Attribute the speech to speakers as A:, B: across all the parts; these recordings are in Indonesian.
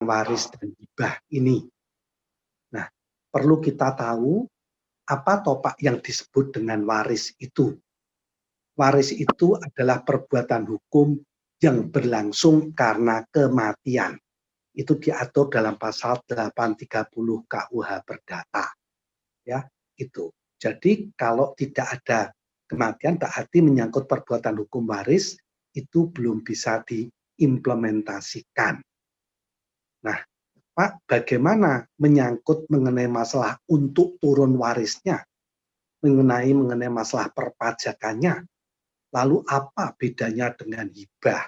A: waris dan hibah ini. Nah, perlu kita tahu apa toh Pak yang disebut dengan waris itu. Waris itu adalah perbuatan hukum yang berlangsung karena kematian. Itu diatur dalam pasal 830 KUH Perdata. Ya, itu. Jadi kalau tidak ada kematian berarti menyangkut perbuatan hukum waris itu belum bisa diimplementasikan. Nah, Pak, bagaimana menyangkut mengenai masalah untuk turun warisnya, mengenai masalah perpajakannya, lalu apa bedanya dengan hibah?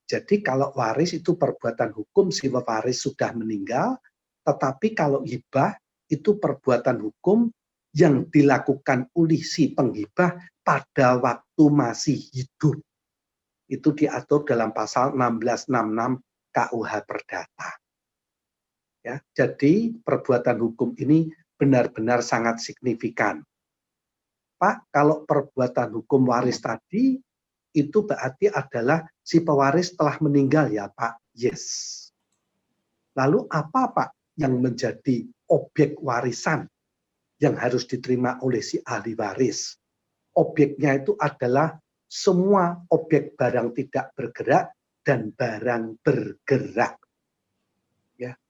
A: Jadi kalau waris itu perbuatan hukum si pewaris sudah meninggal, tetapi kalau hibah itu perbuatan hukum yang dilakukan oleh si penghibah pada waktu masih hidup. Itu diatur dalam pasal 1666 KUH Perdata. Ya, jadi perbuatan hukum ini benar-benar sangat signifikan. Pak, kalau perbuatan hukum waris tadi itu berarti adalah si pewaris telah meninggal ya Pak? Yes. Lalu apa Pak yang menjadi objek warisan yang harus diterima oleh si ahli waris? Objeknya itu adalah semua objek barang tidak bergerak dan barang bergerak. Ya,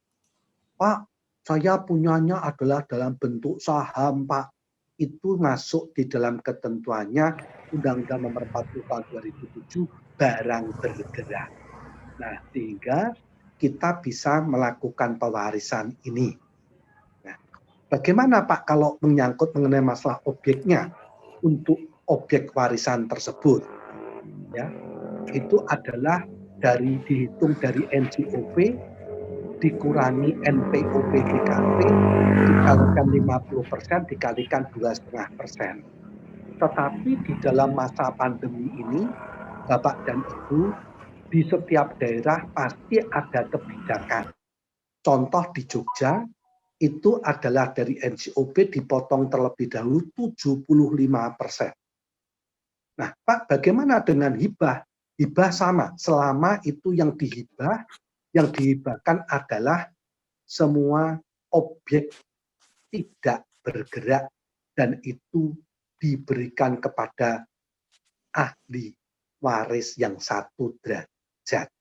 A: Pak, saya punyanya adalah dalam bentuk saham, Pak. Itu masuk di dalam ketentuannya Undang-Undang Nomor 40 Tahun 2007 barang bergerak. Nah, sehingga kita bisa melakukan pewarisan ini. Nah, bagaimana Pak kalau menyangkut mengenai masalah objeknya untuk objek warisan tersebut? Ya, itu adalah dihitung dari NJOP dikurangi NPOP DKP dikalikan 50% dikalikan 2,5%. Tetapi di dalam masa pandemi ini, Bapak dan Ibu, di setiap daerah pasti ada kebijakan. Contoh di Jogja, itu adalah dari NJOP dipotong terlebih dahulu 75%. Nah, Pak, bagaimana dengan hibah? Hibah sama, selama itu yang dihibahkan adalah semua objek tidak bergerak dan itu diberikan kepada ahli waris yang 1 derajat.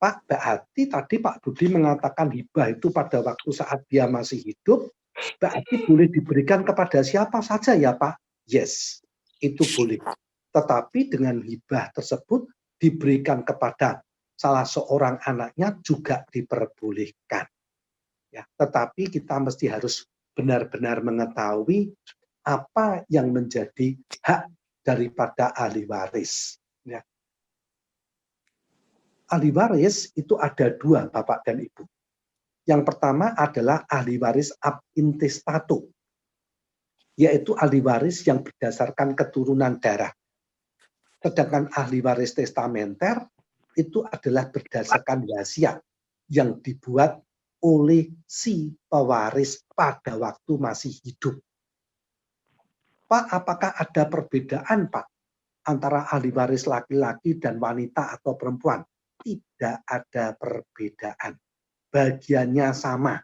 A: Pak, berarti tadi Pak Budi mengatakan hibah itu pada waktu saat dia masih hidup, berarti boleh diberikan kepada siapa saja ya Pak? Yes, itu boleh. Tetapi dengan hibah tersebut diberikan kepada salah seorang anaknya juga diperbolehkan. Ya, tetapi kita mesti harus benar-benar mengetahui apa yang menjadi hak daripada ahli waris. Ya. Ahli waris itu ada 2, Bapak dan Ibu. Yang pertama adalah ahli waris ab intestato, yaitu ahli waris yang berdasarkan keturunan darah. Sedangkan ahli waris testamenter itu adalah berdasarkan wasiat yang dibuat oleh si pewaris pada waktu masih hidup. Pak, apakah ada perbedaan Pak antara ahli waris laki-laki dan wanita atau perempuan? Tidak ada perbedaan. Bagiannya sama.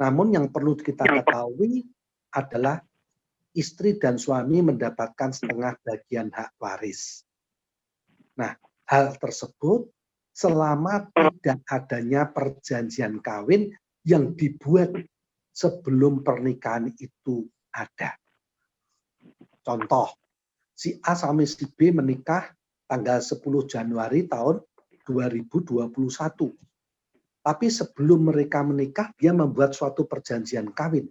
A: Namun yang perlu kita ketahui adalah istri dan suami mendapatkan setengah bagian hak waris. Nah, hal tersebut selama tidak adanya perjanjian kawin yang dibuat sebelum pernikahan itu ada. Contoh, si A sama si B menikah tanggal 10 Januari tahun 2021. Tapi sebelum mereka menikah, dia membuat suatu perjanjian kawin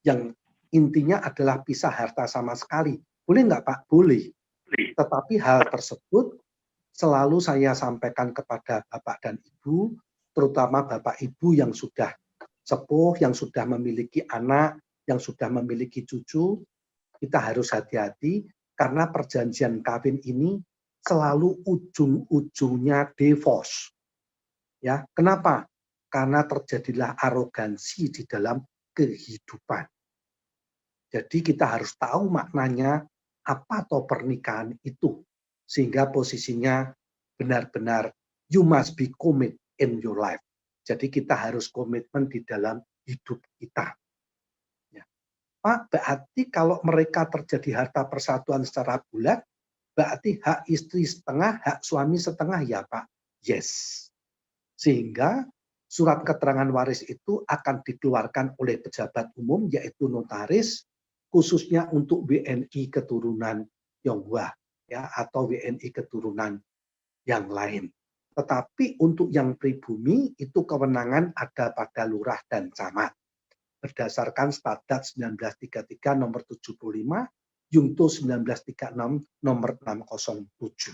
A: yang intinya adalah pisah harta sama sekali. Boleh nggak Pak? Boleh. Tetapi hal tersebut selalu saya sampaikan kepada Bapak dan Ibu, terutama Bapak Ibu yang sudah sepuh, yang sudah memiliki anak, yang sudah memiliki cucu, kita harus hati-hati karena perjanjian kawin ini selalu ujung-ujungnya divorce. Ya, kenapa? Karena terjadilah arogansi di dalam kehidupan. Jadi kita harus tahu maknanya apa toh pernikahan itu. Sehingga posisinya benar-benar you must be commit. in your life. Jadi kita harus komitmen di dalam hidup kita. Ya. Pak, berarti kalau mereka terjadi harta persatuan secara bulat, berarti hak istri setengah, hak suami setengah ya Pak? Yes. Sehingga surat keterangan waris itu akan dikeluarkan oleh pejabat umum, yaitu notaris, khususnya untuk WNI keturunan Tionghoa ya, atau WNI keturunan yang lain. Tetapi untuk yang pribumi itu kewenangan ada pada lurah dan camat. Berdasarkan Stadat 1933 nomor 75, Yungto 1936 nomor 607.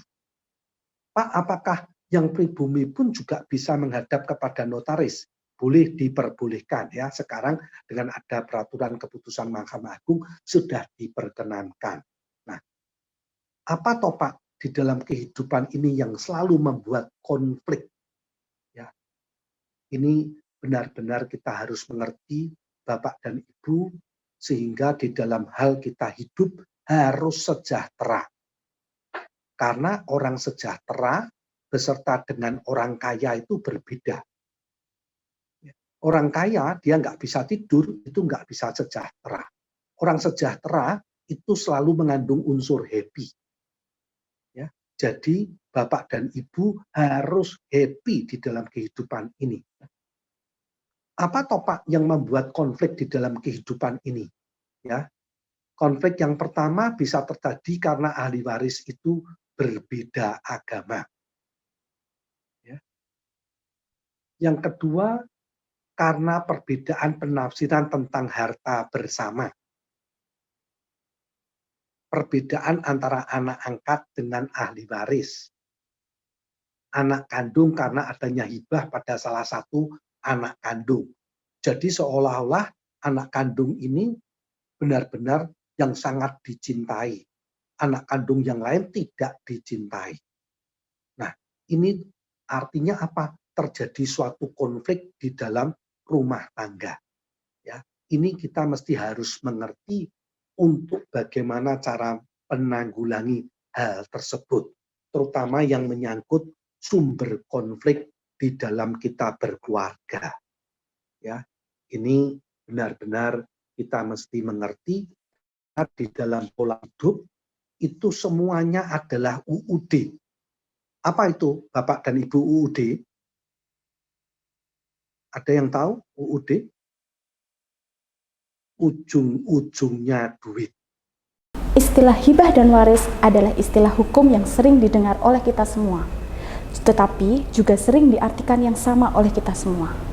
A: Pak, apakah yang pribumi pun juga bisa menghadap kepada notaris? Boleh, diperbolehkan ya. Sekarang dengan ada peraturan keputusan Mahkamah Agung sudah diperkenankan. Nah, apa toh Pak di dalam kehidupan ini yang selalu membuat konflik? Ya, ini benar-benar kita harus mengerti Bapak dan Ibu, sehingga di dalam hal kita hidup harus sejahtera. Karena orang sejahtera beserta dengan orang kaya itu berbeda. Orang kaya dia nggak bisa tidur, itu nggak bisa sejahtera. Orang sejahtera itu selalu mengandung unsur happy. Ya, jadi Bapak dan Ibu harus happy di dalam kehidupan ini. Apa toh Pak yang membuat konflik di dalam kehidupan ini? Ya, konflik yang pertama bisa terjadi karena ahli waris itu berbeda agama. Ya. Yang kedua, karena perbedaan penafsiran tentang harta bersama. Perbedaan antara anak angkat dengan ahli waris. Anak kandung karena adanya hibah pada salah satu anak kandung. Jadi seolah-olah anak kandung ini benar-benar yang sangat dicintai. Anak kandung yang lain tidak dicintai. Nah, ini artinya apa? Terjadi suatu konflik di dalam rumah tangga. Ya, ini kita mesti harus mengerti untuk bagaimana cara menanggulangi hal tersebut, terutama yang menyangkut sumber konflik di dalam kita berkeluarga. Ya, ini benar-benar kita mesti mengerti di dalam pola hidup itu semuanya adalah UUD. Apa itu Bapak dan Ibu UUD? Ada yang tahu UUD? Ujung-ujungnya duit.
B: Istilah hibah dan waris adalah istilah hukum yang sering didengar oleh kita semua, tetapi juga sering diartikan yang sama oleh kita semua.